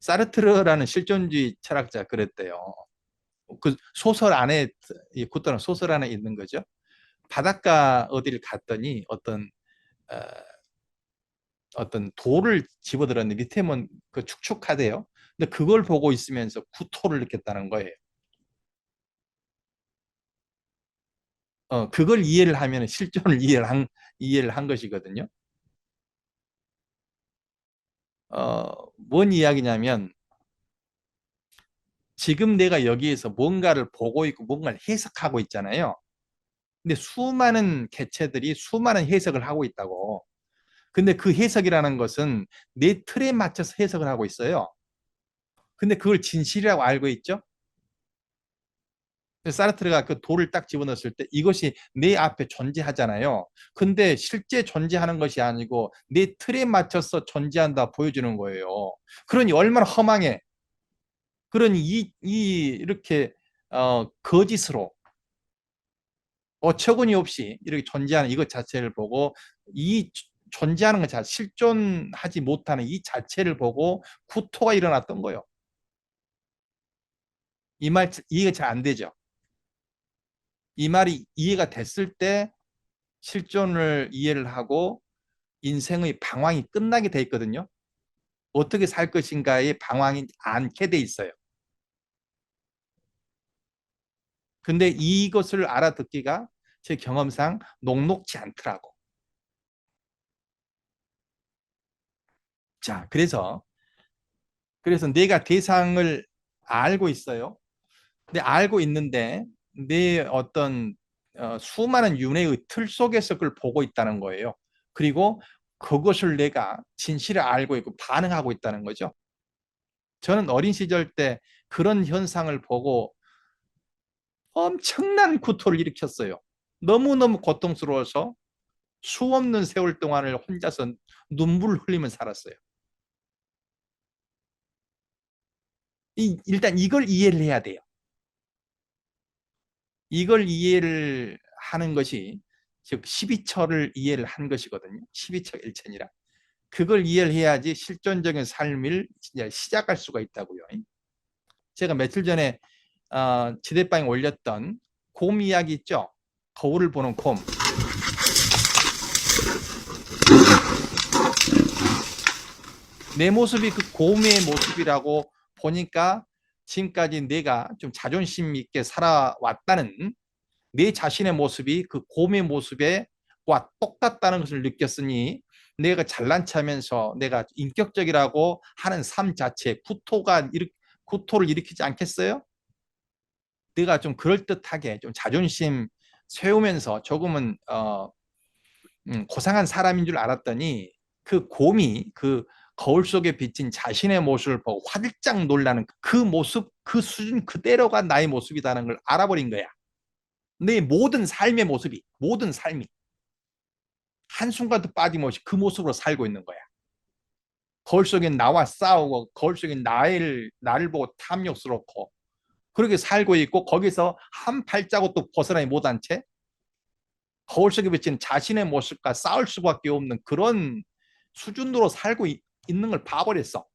사르트르라는 실존주의 철학자 그랬대요. 그 소설 안에, 이 굿도는 소설 안에 있는 거죠. 바닷가 어디를 갔더니 어, 어떤 돌을 집어들었는데 밑에 그 축축하대요. 근데 그걸 보고 있으면서 구토를 느꼈다는 거예요. 그걸 이해를 하면 실존을 이해를 한 것이거든요. 뭔 이야기냐면 지금 내가 여기에서 뭔가를 보고 있고 뭔가를 해석하고 있잖아요. 근데 수많은 개체들이 수많은 해석을 하고 있다고. 근데 그 해석이라는 것은 내 틀에 맞춰서 해석을 하고 있어요. 근데 그걸 진실이라고 알고 있죠. 사르트르가 그 돌을 딱 집어넣었을 때 이것이 내 앞에 존재하잖아요. 근데 실제 존재하는 것이 아니고 내 틀에 맞춰서 존재한다 보여주는 거예요. 그러니 얼마나 허망해. 그러니 이렇게 거짓으로 어처구니 없이 이렇게 존재하는 이것 자체를 보고 이 존재하는 것 자체, 실존하지 못하는 이 자체를 보고 구토가 일어났던 거예요. 이 말 이해가 잘 안 되죠. 이 말이 이해가 됐을 때 실존을 이해를 하고 인생의 방황이 끝나게 돼 있거든요. 어떻게 살 것인가에 방황이 않게 돼 있어요. 근데 이것을 알아듣기가 제 경험상 녹록지 않더라고. 자, 그래서 내가 대상을 알고 있어요. 근데 알고 있는데 내 어떤 수많은 윤회의 틀 속에서 그걸 보고 있다는 거예요. 그리고 그것을 내가 진실을 알고 있고 반응하고 있다는 거죠. 저는 어린 시절 때 그런 현상을 보고 엄청난 구토를 일으켰어요. 너무너무 고통스러워서 수없는 세월 동안을 혼자서 눈물을 흘리면서 살았어요. 일단 이걸 이해를 해야 돼요. 이걸 이해를 하는 것이 즉 12처를 이해를 한 것이거든요. 12처 일천이라. 그걸 이해를 해야지 실존적인 삶을 시작할 수가 있다고요. 제가 며칠 전에 지대방에 올렸던 곰 이야기 있죠? 거울을 보는 곰. 내 모습이 그 곰의 모습이라고 보니까 지금까지 내가 좀 자존심 있게 살아왔다는 내 자신의 모습이 그 곰의 모습에 와 똑같다는 것을 느꼈으니 내가 잘난 체하면서 내가 인격적이라고 하는 삶 자체 구토를 일으키지 않겠어요? 내가 좀 그럴듯하게 좀 자존심 세우면서 조금은 고상한 사람인 줄 알았더니 그 곰이 그 거울 속에 비친 자신의 모습을 보고 화들짝 놀라는 그 모습, 그 수준 그대로가 나의 모습이라는 걸 알아버린 거야. 내 모든 삶이 한순간도 빠짐없이 그 모습으로 살고 있는 거야. 거울 속에 나와 싸우고 거울 속에 나를 보고 탐욕스럽고 그렇게 살고 있고 거기서 한 발자국도 벗어나지 못한 채 거울 속에 비친 자신의 모습과 싸울 수밖에 없는 그런 수준으로 살고 있는 걸 봐버렸어.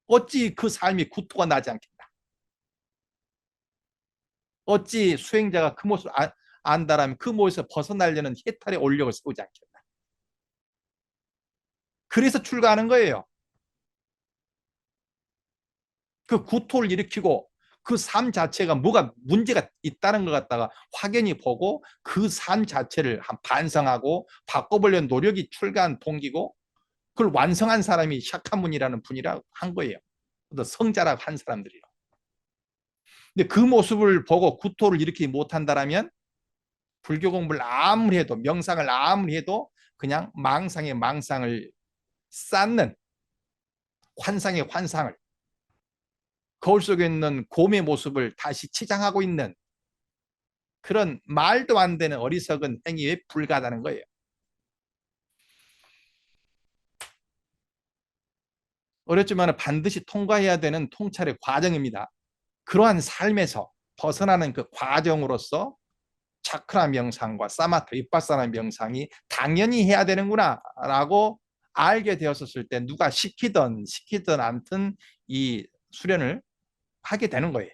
어찌 그 삶이 구토가 나지 않겠나. 어찌 수행자가 그 모습을 안다라면 그 모습에서 벗어나려는 해탈의 원력을 세우지 않겠나. 그래서 출가하는 거예요. 그 구토를 일으키고 그 삶 자체가 뭐가 문제가 있다는 것 갖다가 확연히 보고 그 삶 자체를 반성하고 바꿔보려는 노력이 출가한 동기고 그걸 완성한 사람이 샤카문이라는 분이라 한 거예요. 또 성자라고 한 사람들이요. 근데 그 모습을 보고 구토를 일으키지 못한다라면 불교 공부를 아무리 해도 명상을 아무리 해도 그냥 망상의 망상을 쌓는 환상의 환상을 거울 속에 있는 곰의 모습을 다시 치장하고 있는 그런 말도 안 되는 어리석은 행위에 불과하다는 거예요. 어렵지만 반드시 통과해야 되는 통찰의 과정입니다. 그러한 삶에서 벗어나는 그 과정으로서 차크라 명상과 사마타, 윗바사나 명상이 당연히 해야 되는구나 라고 알게 되었을 때 누가 시키든 않든 이 수련을 하게 되는 거예요.